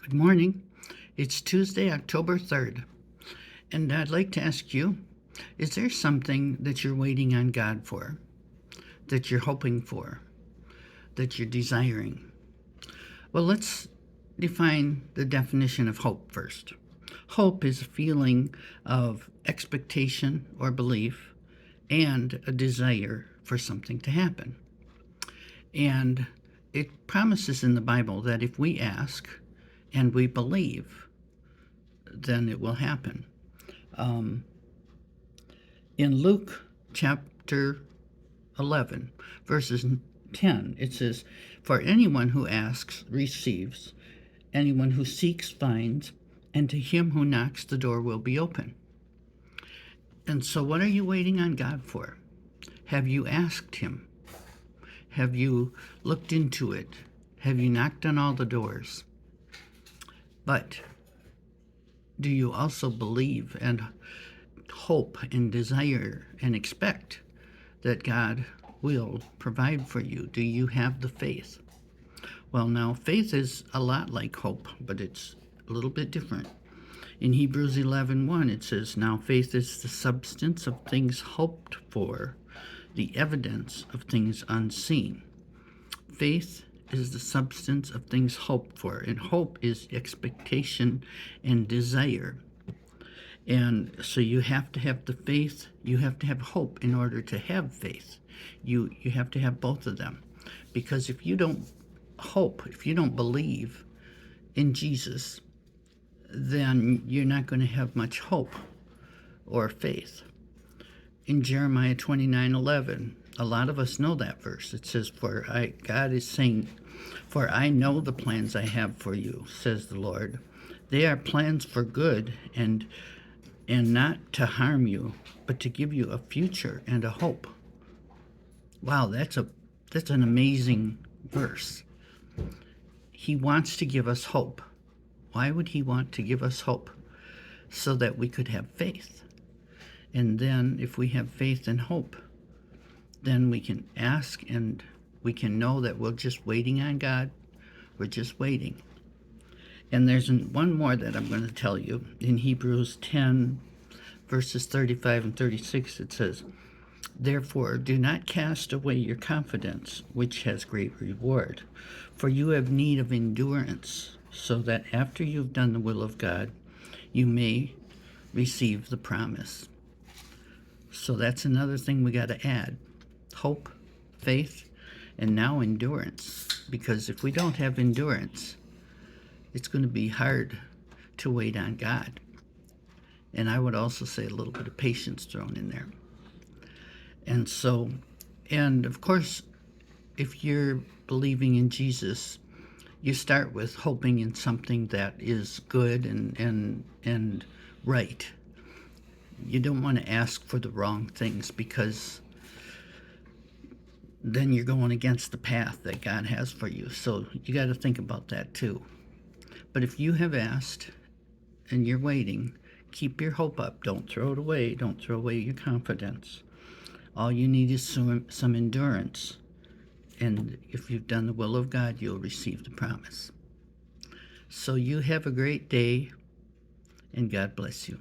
Good morning. It's Tuesday, October 3rd, and I'd like to ask you, is there something that you're waiting on God for, that you're hoping for, that you're desiring? Well, let's define the definition of hope first. Hope is a feeling of expectation or belief and a desire for something to happen. And it promises in the Bible that if we ask and we believe, then it will happen. In Luke chapter 11, verses 10, it says, "For anyone who asks receives, anyone who seeks finds, and to him who knocks the door will be open." And so what are you waiting on God for? Have you asked him? Have you looked into it? Have you knocked on all the doors? But do you also believe and hope and desire and expect that God will provide for you? Do you have the faith? Well, now, faith is a lot like hope, but it's a little bit different. In Hebrews 11:1, it says, "Now faith is the substance of things hoped for, the evidence of things unseen." Faith is the substance of things hoped for, and hope is expectation and desire. And so you have to have the faith, you have to have hope in order to have faith. You have to have both of them. Because if you don't hope, if you don't believe in Jesus, then you're not going to have much hope or faith. In Jeremiah 29:11, a lot of us know that verse. It says, God is saying, "For I know the plans I have for you, says the Lord. They are plans for good and not to harm you, but to give you a future and a hope." Wow, that's an amazing verse. He wants to give us hope. Why would he want to give us hope? So that we could have faith. And then if we have faith and hope, then we can ask and we can know that we're just waiting on God. We're just waiting. And there's one more that I'm going to tell you. In Hebrews 10, verses 35 and 36, it says, "Therefore, do not cast away your confidence, which has great reward, for you have need of endurance, so that after you've done the will of God, you may receive the promise." So that's another thing we got to add. Hope, faith, and now endurance. Because if we don't have endurance, it's going to be hard to wait on God. And I would also say a little bit of patience thrown in there. And of course, if you're believing in Jesus, you start with hoping in something that is good and right. You don't want to ask for the wrong things, because then you're going against the path that God has for you. So you got to think about that too. But if you have asked and you're waiting, keep your hope up. Don't throw it away. Don't throw away your confidence. All you need is some endurance. And if you've done the will of God, you'll receive the promise. So you have a great day, and God bless you.